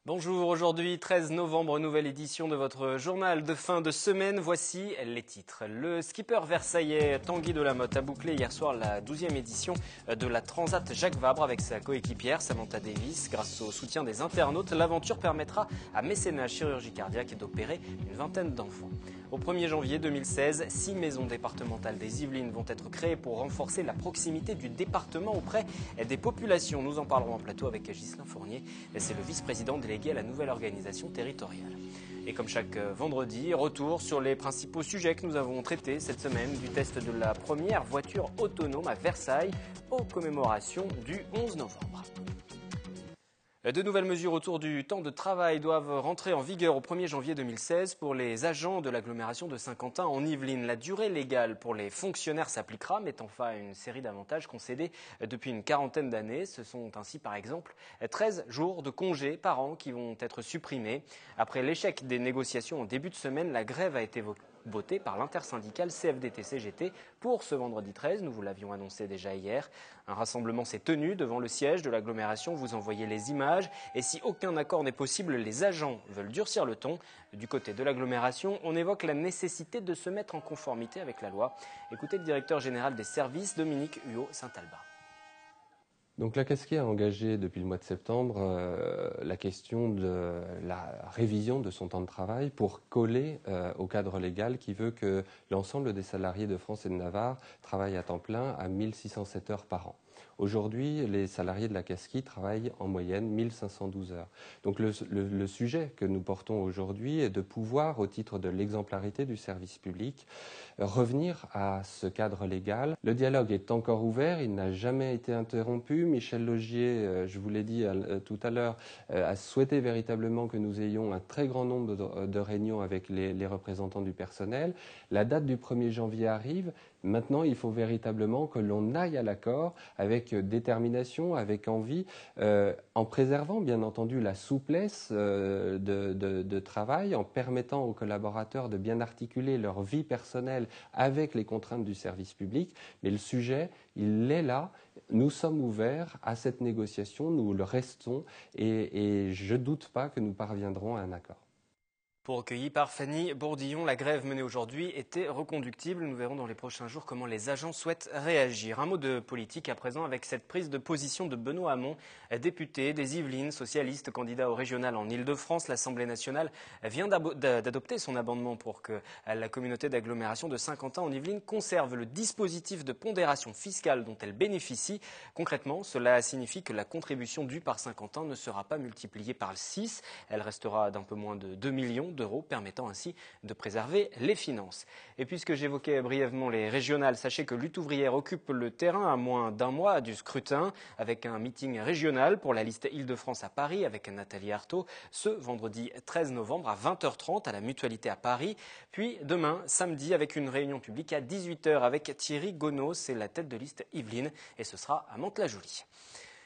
Bonjour, aujourd'hui 13 novembre, nouvelle édition de votre journal de fin de semaine. Voici les titres. Le skipper versaillais Tanguy Delamotte a bouclé hier soir la 12e édition de la Transat Jacques Vabre avec sa coéquipière Samantha Davis. Grâce au soutien des internautes, l'aventure permettra à Mécénat Chirurgie Cardiaque d'opérer une vingtaine d'enfants. Au 1er janvier 2016, 6 maisons départementales des Yvelines vont être créées pour renforcer la proximité du département auprès des populations. Nous en parlerons en plateau avec Ghislain Fournier. C'est le vice-président délégué à la nouvelle organisation territoriale. Et comme chaque vendredi, retour sur les principaux sujets que nous avons traités cette semaine, du test de la première voiture autonome à Versailles aux commémorations du 11 novembre. De nouvelles mesures autour du temps de travail doivent rentrer en vigueur au 1er janvier 2016 pour les agents de l'agglomération de Saint-Quentin en Yvelines. La durée légale pour les fonctionnaires s'appliquera, mettant fin à une série d'avantages concédés depuis une quarantaine d'années. Ce sont ainsi par exemple 13 jours de congés par an qui vont être supprimés. Après l'échec des négociations en début de semaine, la grève a été votée par l'intersyndicale CFDT-CGT pour ce vendredi 13. Nous vous l'avions annoncé déjà hier. Un rassemblement s'est tenu devant le siège de l'agglomération. Vous envoyez les images. Et si aucun accord n'est possible, les agents veulent durcir le ton. Du côté de l'agglomération, on évoque la nécessité de se mettre en conformité avec la loi. Écoutez le directeur général des services, Dominique Huot-Saint-Alba. Donc la Casquie a engagé depuis le mois de septembre la question de la révision de son temps de travail pour coller au cadre légal qui veut que l'ensemble des salariés de France et de Navarre travaillent à temps plein à 1507 heures par an. Aujourd'hui, les salariés de la Casquie travaillent en moyenne 1512 heures. Donc le sujet que nous portons aujourd'hui est de pouvoir, au titre de l'exemplarité du service public, revenir à ce cadre légal. Le dialogue est encore ouvert, il n'a jamais été interrompu. Michel Laugier, je vous l'ai dit tout à l'heure, a souhaité véritablement que nous ayons un très grand nombre de réunions avec les représentants du personnel. La date du 1er janvier arrive. Maintenant, il faut véritablement que l'on aille à l'accord avec détermination, avec envie, en préservant bien entendu la souplesse de travail, en permettant aux collaborateurs de bien articuler leur vie personnelle avec les contraintes du service public. Mais le sujet, il est là. Nous sommes ouverts à cette négociation, nous le restons et je ne doute pas que nous parviendrons à un accord. Recueilli par Fanny Bourdillon, la grève menée aujourd'hui était reconductible. Nous verrons dans les prochains jours comment les agents souhaitent réagir. Un mot de politique à présent avec cette prise de position de Benoît Hamon, député des Yvelines, socialiste, candidat au régional en Ile-de-France. L'Assemblée nationale vient d'adopter son amendement pour que la communauté d'agglomération de Saint-Quentin en Yvelines conserve le dispositif de pondération fiscale dont elle bénéficie. Concrètement, cela signifie que la contribution due par Saint-Quentin ne sera pas multipliée par 6. Elle restera d'un peu moins de 2 millions d'euros, permettant ainsi de préserver les finances. Et puisque j'évoquais brièvement les régionales, sachez que Lutte ouvrière occupe le terrain à moins d'un mois du scrutin avec un meeting régional pour la liste Île-de-France à Paris avec Nathalie Arthaud ce vendredi 13 novembre à 20h30 à la Mutualité à Paris. Puis demain, samedi, avec une réunion publique à 18h avec Thierry Gonneau, c'est la tête de liste Yvelines et ce sera à Mantes-la-Jolie.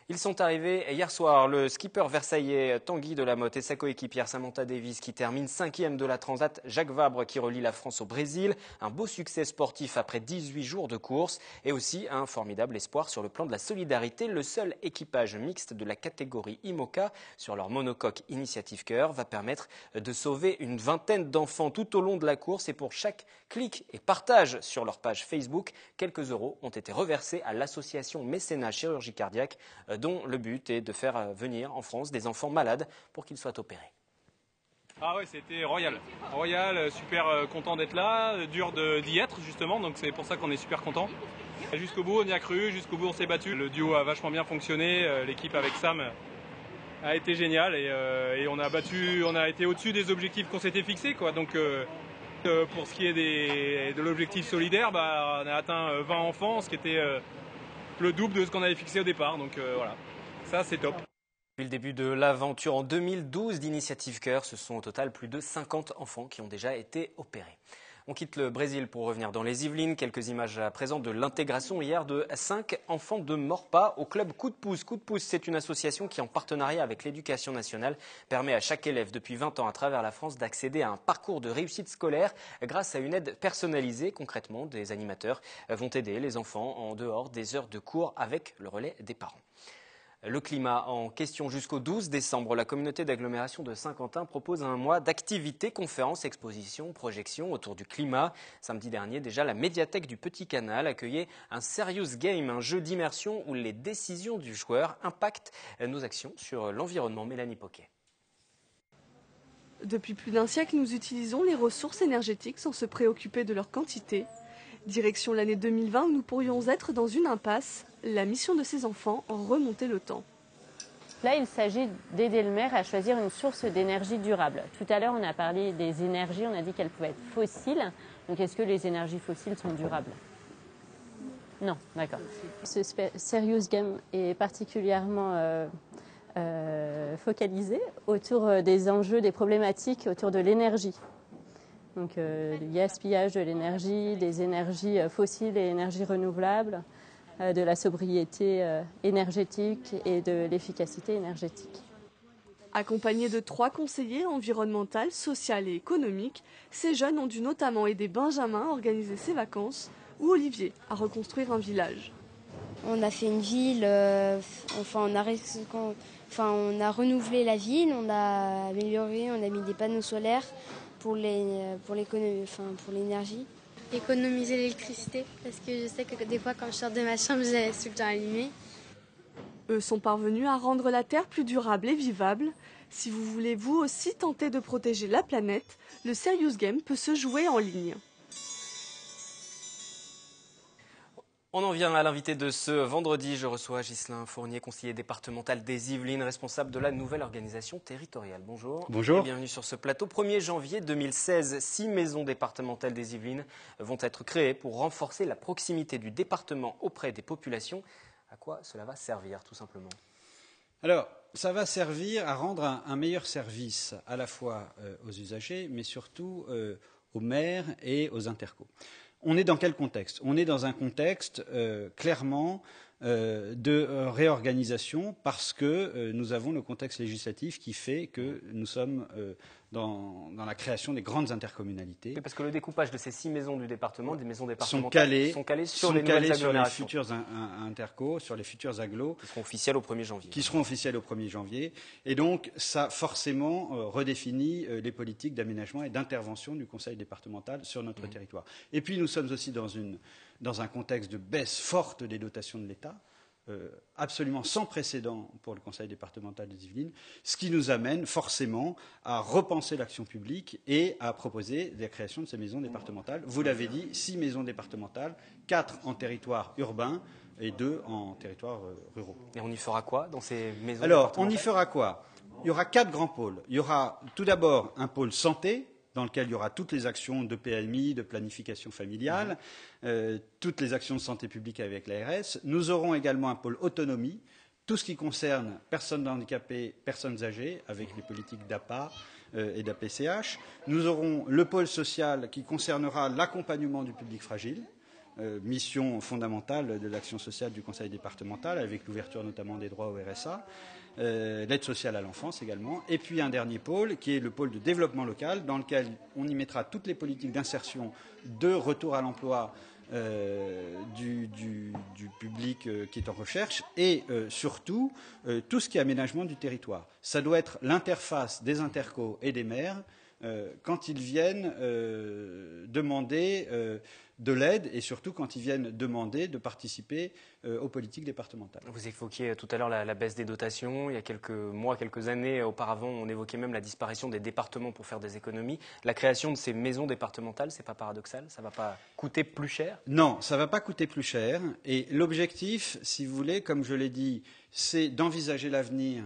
Ils sont arrivés hier soir, le skipper versaillais Tanguy Delamotte et sa coéquipière Samantha Davis qui termine 5e de la Transat Jacques Vabre qui relie la France au Brésil. Un beau succès sportif après 18 jours de course et aussi un formidable espoir sur le plan de la solidarité. Le seul équipage mixte de la catégorie IMOCA sur leur monocoque Initiative Cœur va permettre de sauver une vingtaine d'enfants tout au long de la course et pour chaque clic et partage sur leur page Facebook, quelques euros ont été reversés à l'association Mécénat Chirurgie Cardiaque dont le but est de faire venir en France des enfants malades pour qu'ils soient opérés. Ah ouais, c'était royal. Royal, super content d'être là, dur d'y être justement, donc c'est pour ça qu'on est super content. Jusqu'au bout, on y a cru, jusqu'au bout, on s'est battu. Le duo a vachement bien fonctionné, l'équipe avec Sam a été géniale et on a été au-dessus des objectifs qu'on s'était fixés, quoi. Donc pour ce qui est de l'objectif solidaire, on a atteint 20 enfants, ce qui était le double de ce qu'on avait fixé au départ, donc voilà, ça c'est top. Depuis le début de l'aventure en 2012 d'Initiative Cœur, ce sont au total plus de 50 enfants qui ont déjà été opérés. On quitte le Brésil pour revenir dans les Yvelines. Quelques images à présent de l'intégration hier de 5 enfants de Morpa au club Coup de Pouce. Coup de Pouce, c'est une association qui, en partenariat avec l'Éducation nationale, permet à chaque élève depuis 20 ans à travers la France d'accéder à un parcours de réussite scolaire grâce à une aide personnalisée. Concrètement, des animateurs vont aider les enfants en dehors des heures de cours avec le relais des parents. Le climat en question jusqu'au 12 décembre. La communauté d'agglomération de Saint-Quentin propose un mois d'activités, conférences, expositions, projections autour du climat. Samedi dernier, déjà, la médiathèque du Petit Canal accueillait un Serious Game, un jeu d'immersion où les décisions du joueur impactent nos actions sur l'environnement. Mélanie Poquet. Depuis plus d'un siècle, nous utilisons les ressources énergétiques sans se préoccuper de leur quantité. Direction l'année 2020 où nous pourrions être dans une impasse. La mission de ces enfants, remonter le temps. Là, il s'agit d'aider le maire à choisir une source d'énergie durable. Tout à l'heure, on a parlé des énergies, on a dit qu'elles pouvaient être fossiles. Donc, est-ce que les énergies fossiles sont durables? Non, d'accord. Ce Serious Game est particulièrement focalisé autour des enjeux, des problématiques autour de l'énergie. Donc, le gaspillage de l'énergie, des énergies fossiles et énergies renouvelables, de la sobriété énergétique et de l'efficacité énergétique. Accompagnés de 3 conseillers environnementaux, sociaux et économiques, ces jeunes ont dû notamment aider Benjamin à organiser ses vacances ou Olivier à reconstruire un village. On a fait une ville, on a renouvelé la ville, on a amélioré, on a mis des panneaux solaires pour l'énergie. Économiser l'électricité, parce que je sais que des fois quand je sors de ma chambre, je laisse tout le temps allumée. Eux sont parvenus à rendre la Terre plus durable et vivable. Si vous voulez vous aussi tenter de protéger la planète, le Serious Game peut se jouer en ligne. On en vient à l'invité de ce vendredi. Je reçois Ghislain Fournier, conseiller départemental des Yvelines, responsable de la nouvelle organisation territoriale. Bonjour. Bonjour. Et bienvenue sur ce plateau. 1er janvier 2016, 6 maisons départementales des Yvelines vont être créées pour renforcer la proximité du département auprès des populations. À quoi cela va servir, tout simplement? Alors, ça va servir à rendre un meilleur service à la fois aux usagers, mais surtout aux maires et aux intercos. On est dans quel contexte? On est dans un contexte clairement de réorganisation parce que nous avons le contexte législatif qui fait que nous sommes dans la création des grandes intercommunalités. Oui, parce que le découpage de ces 6 maisons du département, des maisons départementales, sont calées sur les nouvelles agglomérations. Sur les futurs intercos, sur les futurs agglos. Qui seront officiels au 1er janvier. Qui seront officiels au 1er janvier. Et donc, ça forcément redéfinit les politiques d'aménagement et d'intervention du conseil départemental sur notre territoire. Et puis, nous sommes aussi dans un contexte de baisse forte des dotations de l'État, absolument sans précédent pour le conseil départemental des Yvelines, ce qui nous amène forcément à repenser l'action publique et à proposer la création de ces maisons départementales. Vous l'avez dit, 6 maisons départementales, 4 en territoire urbain et 2 en territoire ruraux. Et on y fera quoi dans ces maisons départementales ? On y fera quoi? Il y aura 4 grands pôles. Il y aura tout d'abord un pôle santé, dans lequel il y aura toutes les actions de PMI, de planification familiale, toutes les actions de santé publique avec l'ARS. Nous aurons également un pôle autonomie, tout ce qui concerne personnes handicapées, personnes âgées, avec les politiques d'APA et d'APCH. Nous aurons le pôle social qui concernera l'accompagnement du public fragile, mission fondamentale de l'action sociale du conseil départemental, avec l'ouverture notamment des droits au RSA. L'aide sociale à l'enfance également, et puis un dernier pôle qui est le pôle de développement local dans lequel on y mettra toutes les politiques d'insertion, de retour à l'emploi du public qui est en recherche et surtout tout ce qui est aménagement du territoire. Ça doit être l'interface des intercos et des maires quand ils viennent demander de l'aide et surtout quand ils viennent demander de participer aux politiques départementales. Vous évoquiez tout à l'heure la baisse des dotations. Il y a quelques mois, quelques années auparavant, on évoquait même la disparition des départements pour faire des économies. La création de ces maisons départementales, c'est pas paradoxal? Ça ne va pas coûter plus cher? Non, ça ne va pas coûter plus cher. Et l'objectif, si vous voulez, comme je l'ai dit, c'est d'envisager l'avenir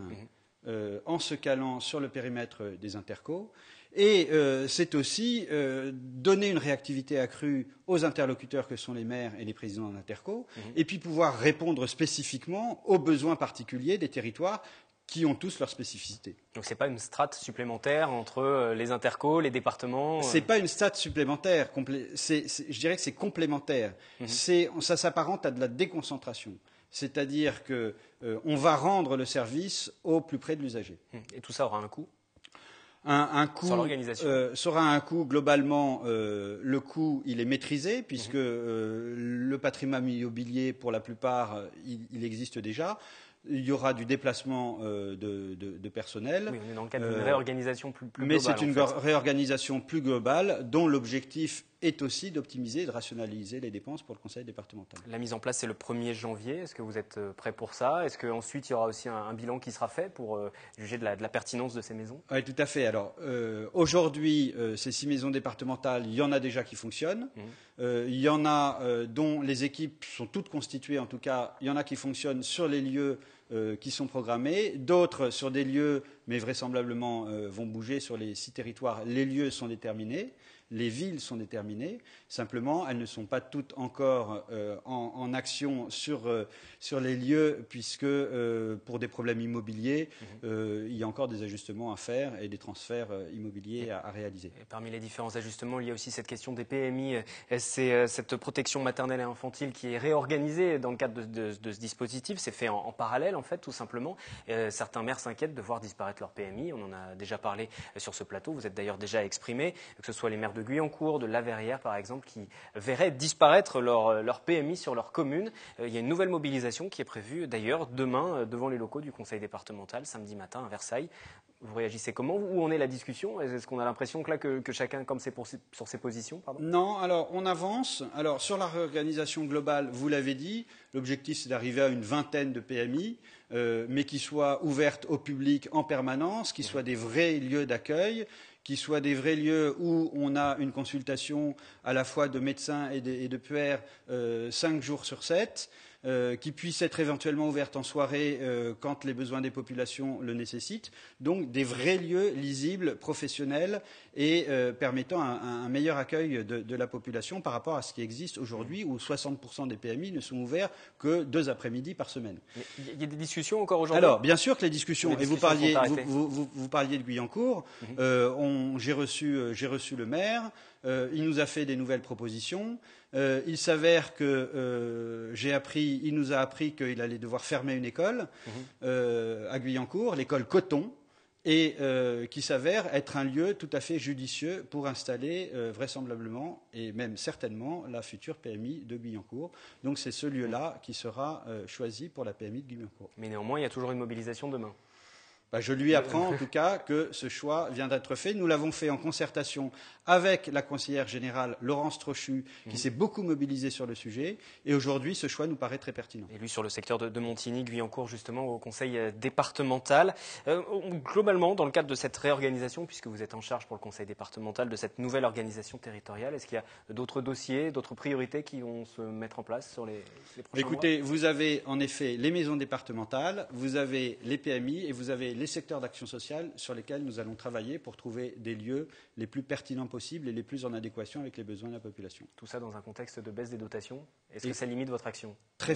en se calant sur le périmètre des intercos. Et c'est aussi donner une réactivité accrue aux interlocuteurs que sont les maires et les présidents d'interco, et puis pouvoir répondre spécifiquement aux besoins particuliers des territoires qui ont tous leur spécificité. Donc ce n'est pas une strate supplémentaire entre les intercos, les départements Ce n'est pas une strate supplémentaire, je dirais que c'est complémentaire. Ça s'apparente à de la déconcentration. C'est-à-dire qu'on va rendre le service au plus près de l'usager. Et tout ça aura un coût? Un coût, sur l'organisation. Sera un coût globalement, le coût il est maîtrisé puisque le patrimoine immobilier pour la plupart il existe déjà. il y aura du déplacement de personnel. Oui, on est dans le cadre d'une réorganisation plus globale. Mais c'est une réorganisation plus globale dont l'objectif est aussi d'optimiser et de rationaliser les dépenses pour le conseil départemental. La mise en place, c'est le 1er janvier. Est-ce que vous êtes prêt pour ça? Est-ce qu'ensuite, il y aura aussi un bilan qui sera fait pour juger de la pertinence de ces maisons? Oui, tout à fait. Alors, aujourd'hui, ces 6 maisons départementales, il y en a déjà qui fonctionnent. Il y en a dont les équipes sont toutes constituées, en tout cas, il y en a qui fonctionnent sur les lieux qui sont programmés, d'autres sur des lieux, mais vraisemblablement vont bouger sur les 6 territoires. Les lieux sont déterminés, les villes sont déterminées, simplement elles ne sont pas toutes encore en action sur les lieux, puisque pour des problèmes immobiliers, il y a encore des ajustements à faire et des transferts immobiliers à réaliser. Et parmi les différents ajustements, il y a aussi cette question des PMI, c'est cette protection maternelle et infantile qui est réorganisée dans le cadre de ce dispositif. C'est fait en parallèle, en fait, tout simplement. Certains maires s'inquiètent de voir disparaître leur PMI. On en a déjà parlé sur ce plateau. Vous êtes d'ailleurs déjà exprimé, que ce soit les maires de Guyancourt, de La Verrière, par exemple, qui verraient disparaître leur PMI sur leur commune. Il y a une nouvelle mobilisation qui est prévue, d'ailleurs, demain, devant les locaux du conseil départemental, samedi matin à Versailles. Vous réagissez comment? Où en est la discussion? Est-ce qu'on a l'impression que chacun campe sur ses positions? Non, alors on avance. Alors sur la réorganisation globale, vous l'avez dit, l'objectif c'est d'arriver à une vingtaine de PMI, mais qui soient ouvertes au public en permanence, qui soient des vrais lieux d'accueil, qui soient des vrais lieux où on a une consultation à la fois de médecins et de puères 5 jours sur 7, qui puissent être éventuellement ouvertes en soirée quand les besoins des populations le nécessitent. Donc des vrais lieux lisibles, professionnels et permettant un meilleur accueil de la population par rapport à ce qui existe aujourd'hui, où 60% des PMI ne sont ouverts que 2 après-midi par semaine. Il y a des discussions encore aujourd'hui? Alors, bien sûr que les discussions, et vous parliez de Guyancourt, j'ai reçu le maire, il nous a fait des nouvelles propositions. Il s'avère que il nous a appris qu'il allait devoir fermer une école à Guyancourt, l'école Coton, et qui s'avère être un lieu tout à fait judicieux pour installer vraisemblablement et même certainement la future PMI de Guyancourt. Donc c'est ce lieu-là qui sera choisi pour la PMI de Guyancourt. Mais néanmoins, il y a toujours une mobilisation demain. Je lui apprends en tout cas que ce choix vient d'être fait. Nous l'avons fait en concertation avec la conseillère générale Laurence Trochu, qui s'est beaucoup mobilisée sur le sujet. Et aujourd'hui, ce choix nous paraît très pertinent. Et lui, sur le secteur de Montigny, Guyancourt, justement, au conseil départemental. Globalement, dans le cadre de cette réorganisation, puisque vous êtes en charge pour le conseil départemental de cette nouvelle organisation territoriale, est-ce qu'il y a d'autres dossiers, d'autres priorités qui vont se mettre en place sur les prochains Écoutez, mois? vous avez en effet les maisons départementales, vous avez les PMI et vous avez les secteurs d'action sociale sur lesquels nous allons travailler pour trouver des lieux les plus pertinents possibles et les plus en adéquation avec les besoins de la population. Tout ça dans un contexte de baisse des dotations. Est-ce que ça limite votre action? Très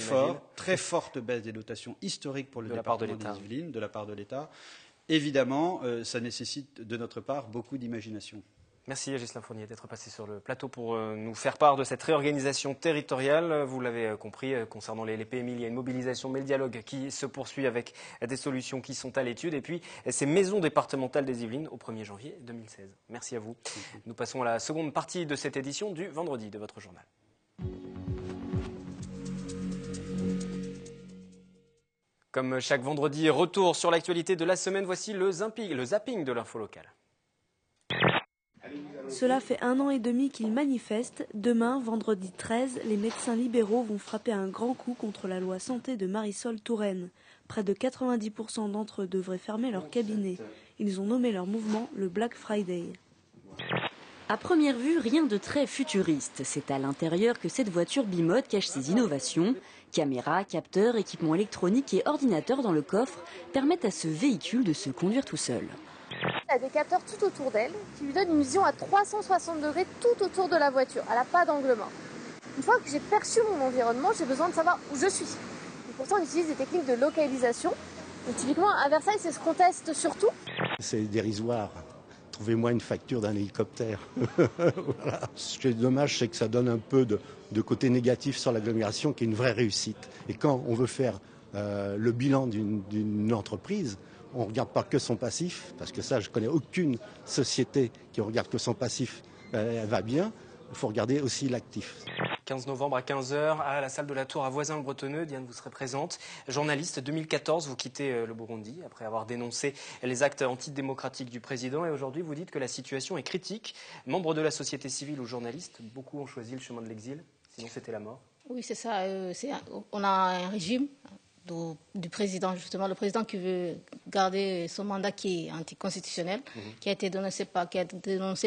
forte baisse des dotations historiques pour le département des Yvelines de la part de l'État. Évidemment, ça nécessite de notre part beaucoup d'imagination. Merci Ghislain Fournier d'être passé sur le plateau pour nous faire part de cette réorganisation territoriale. Vous l'avez compris, concernant les PMI, il y a une mobilisation, mais le dialogue qui se poursuit avec des solutions qui sont à l'étude. Et puis, ces maisons départementales des Yvelines au 1er janvier 2016. Merci à vous. Nous passons à la seconde partie de cette édition du vendredi de votre journal. Comme chaque vendredi, retour sur l'actualité de la semaine. Voici le zapping de l'info locale. Cela fait 1 an et demi qu'ils manifestent. Demain, vendredi 13, les médecins libéraux vont frapper un grand coup contre la loi santé de Marisol Touraine. Près de 90% d'entre eux devraient fermer leur cabinet. Ils ont nommé leur mouvement le Black Friday. À première vue, rien de très futuriste. C'est à l'intérieur que cette voiture bimode cache ses innovations. Caméras, capteurs, équipements électroniques et ordinateurs dans le coffre permettent à ce véhicule de se conduire tout seul. Elle a des capteurs tout autour d'elle qui lui donnent une vision à 360 degrés tout autour de la voiture. Elle n'a pas d'angle mort. Une fois que j'ai perçu mon environnement, j'ai besoin de savoir où je suis. Et pour ça, on utilise des techniques de localisation. Donc, typiquement, à Versailles, c'est ce qu'on teste surtout. C'est dérisoire. Trouvez-moi une facture d'un hélicoptère. Voilà. Ce qui est dommage, c'est que ça donne un peu de côté négatif sur l'agglomération, qui est une vraie réussite. Et quand on veut faire le bilan d'une entreprise, on ne regarde pas que son passif, parce que ça, je ne connais aucune société qui regarde que son passif, elle va bien. Il faut regarder aussi l'actif. 15 novembre à 15h à la salle de la Tour à Voisins-le-Bretonneux. Diane, vous serez présente. Journaliste, 2014, vous quittez le Burundi après avoir dénoncé les actes antidémocratiques du président. Et aujourd'hui, vous dites que la situation est critique. Membre de la société civile ou journaliste, beaucoup ont choisi le chemin de l'exil. Sinon, c'était la mort. Oui, c'est ça. On a un régime du président, justement, le président qui veut garder son mandat qui est anticonstitutionnel, qui a été dénoncé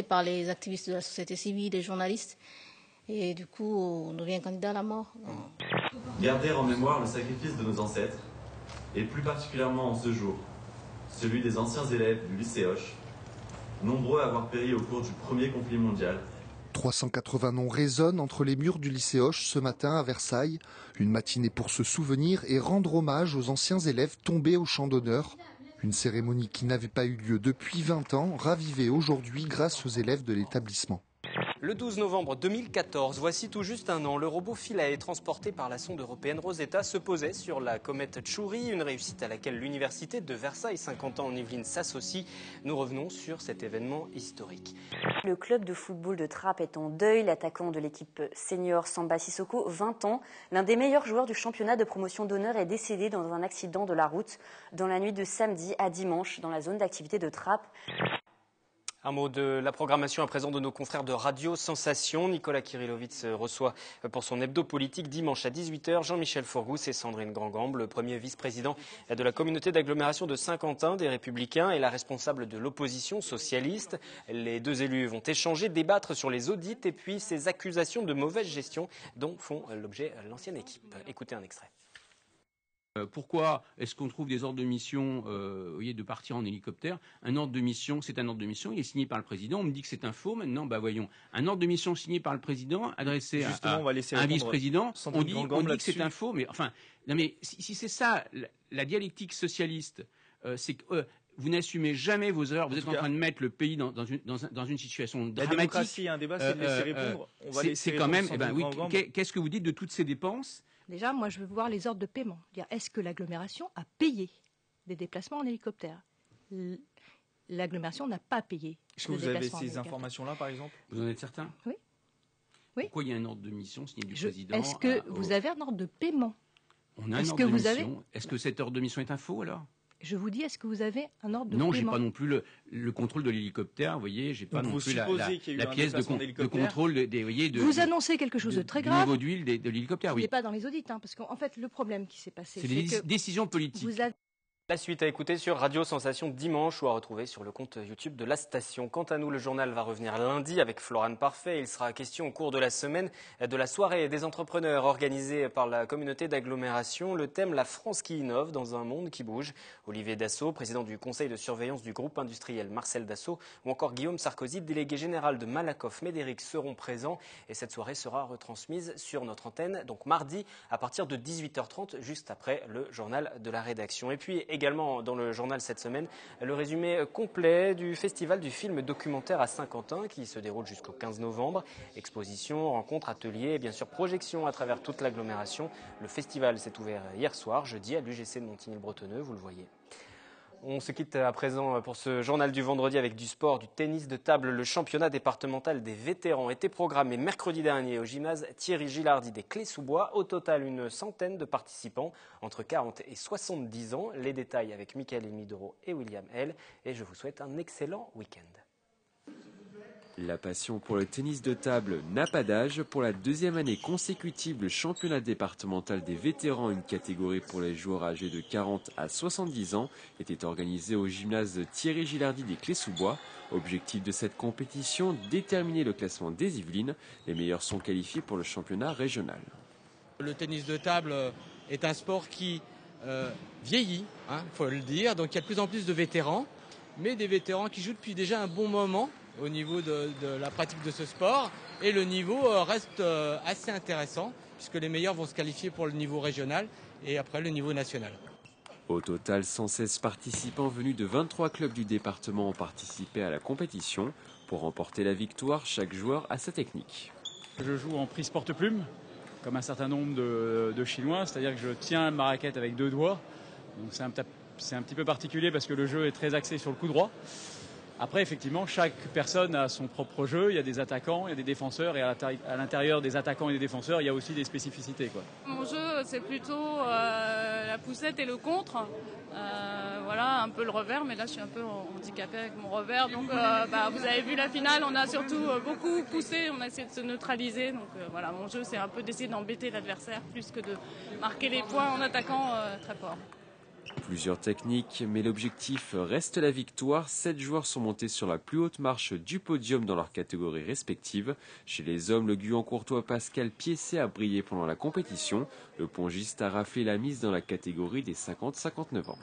par les activistes de la société civile, les journalistes. Et du coup, on devient candidat à la mort. Garder en mémoire le sacrifice de nos ancêtres, et plus particulièrement en ce jour, celui des anciens élèves du lycée Hoche, nombreux à avoir péri au cours du premier conflit mondial. 380 noms résonnent entre les murs du lycée Hoche ce matin à Versailles. Une matinée pour se souvenir et rendre hommage aux anciens élèves tombés au champ d'honneur. Une cérémonie qui n'avait pas eu lieu depuis 20 ans, ravivée aujourd'hui grâce aux élèves de l'établissement. Le 12 novembre 2014, voici tout juste un an, le robot Philae transporté par la sonde européenne Rosetta se posait sur la comète Tchouri, une réussite à laquelle l'université de Versailles, 50 ans en Yvelines, s'associe. Nous revenons sur cet événement historique. Le club de football de Trappes est en deuil. L'attaquant de l'équipe senior Samba Sissoko, 20 ans, l'un des meilleurs joueurs du championnat de promotion d'honneur, est décédé dans un accident de la route dans la nuit de samedi à dimanche dans la zone d'activité de Trappes. Un mot de la programmation à présent de nos confrères de Radio Sensation. Nicolas Kirillovitz reçoit pour son hebdo politique dimanche à 18h Jean-Michel Forgousse et Sandrine Grand-Gambe, le premier vice-président de la communauté d'agglomération de Saint-Quentin des Républicains et la responsable de l'opposition socialiste. Les deux élus vont échanger, débattre sur les audits et puis ces accusations de mauvaise gestion dont font l'objet l'ancienne équipe. Écoutez un extrait. Pourquoi est-ce qu'on trouve des ordres de mission de partir en hélicoptère? Un ordre de mission, c'est un ordre de mission, il est signé par le président. On me dit que c'est un faux maintenant. Voyons, un ordre de mission signé par le président, adressé à un vice-président, on dit que c'est un faux. Mais enfin, non mais si c'est ça, la dialectique socialiste, c'est que vous n'assumez jamais vos erreurs. Vous êtes en train de mettre le pays dans une situation dramatique. La démocratie, un débat, c'est de laisser répondre. On va laisser c'est quand même. Qu'est-ce que vous dites de toutes ces dépenses? Déjà, moi, je veux voir les ordres de paiement. Est-ce que l'agglomération a payé des déplacements en hélicoptère? L'agglomération n'a pas payé. Est-ce que vous avez ces informations-là, par exemple? Vous en êtes certain? Oui. Pourquoi il y a un ordre de mission signé du président? Est-ce que vous avez un ordre de paiement? On a un ordre de mission. Est-ce que cet ordre de mission est un faux, alors? Je vous dis, est-ce que vous avez un ordre de paiement? paiement? Non, j'ai pas non plus le contrôle de l'hélicoptère. Vous voyez, j'ai pas non plus la pièce de contrôle de. Vous annoncez quelque chose de très grave. Du niveau d'huile de l'hélicoptère, oui. Ce n'est pas dans les audits, parce qu'en fait, le problème qui s'est passé, c'est des décisions politiques. La suite à écouter sur Radio Sensation dimanche ou à retrouver sur le compte YouTube de la station. Quant à nous, le journal va revenir lundi avec Florane Parfait. Il sera question au cours de la semaine de la soirée des entrepreneurs organisée par la communauté d'agglomération. Le thème, la France qui innove dans un monde qui bouge. Olivier Dassault, président du conseil de surveillance du groupe industriel Marcel Dassault, ou encore Guillaume Sarkozy, délégué général de Malakoff Médéric seront présents. Et cette soirée sera retransmise sur notre antenne, donc mardi à partir de 18h30, juste après le journal de la rédaction. Et puis également dans le journal cette semaine, le résumé complet du festival du film documentaire à Saint-Quentin qui se déroule jusqu'au 15 novembre. Exposition, rencontres, ateliers et bien sûr projections à travers toute l'agglomération. Le festival s'est ouvert hier soir, jeudi, à l'UGC de Montigny-le-Bretonneux, vous le voyez. On se quitte à présent pour ce journal du vendredi avec du sport, du tennis de table. Le championnat départemental des vétérans était programmé mercredi dernier au gymnase Thierry Gilardi des Clés-sous-Bois. Au total, une centaine de participants entre 40 et 70 ans. Les détails avec Mickaël Midoro et William L. Et je vous souhaite un excellent week-end. La passion pour le tennis de table n'a pas d'âge. Pour la deuxième année consécutive, le championnat départemental des vétérans, une catégorie pour les joueurs âgés de 40 à 70 ans, était organisé au gymnase Thierry Gilardi des Clés-sous-Bois. Objectif de cette compétition, déterminer le classement des Yvelines. Les meilleurs sont qualifiés pour le championnat régional. Le tennis de table est un sport qui vieillit, faut le dire. Donc il y a de plus en plus de vétérans, mais des vétérans qui jouent depuis déjà un bon moment au niveau de la pratique de ce sport, et le niveau reste assez intéressant puisque les meilleurs vont se qualifier pour le niveau régional et après le niveau national. Au total, 116 participants venus de 23 clubs du département ont participé à la compétition. Pour remporter la victoire, chaque joueur a sa technique. Je joue en prise porte-plume, comme un certain nombre de Chinois, c'est-à-dire que je tiens ma raquette avec 2 doigts. Donc c'est un petit peu particulier parce que le jeu est très axé sur le coup droit. Après, effectivement, chaque personne a son propre jeu. Il y a des attaquants, il y a des défenseurs, et à l'intérieur des attaquants et des défenseurs, il y a aussi des spécificités, quoi. Mon jeu, c'est plutôt la poussette et le contre. Voilà, un peu le revers, mais là, je suis un peu handicapée avec mon revers. Donc, vous avez vu la finale, on a surtout beaucoup poussé, on a essayé de se neutraliser. Donc, voilà, mon jeu, c'est un peu d'essayer d'embêter l'adversaire, plus que de marquer les points en attaquant très fort. Plusieurs techniques, mais l'objectif reste la victoire. 7 joueurs sont montés sur la plus haute marche du podium dans leurs catégories respectives. Chez les hommes, le Guyancourtois Pascal Piessé a brillé pendant la compétition. Le pongiste a raflé la mise dans la catégorie des 50-59 ans.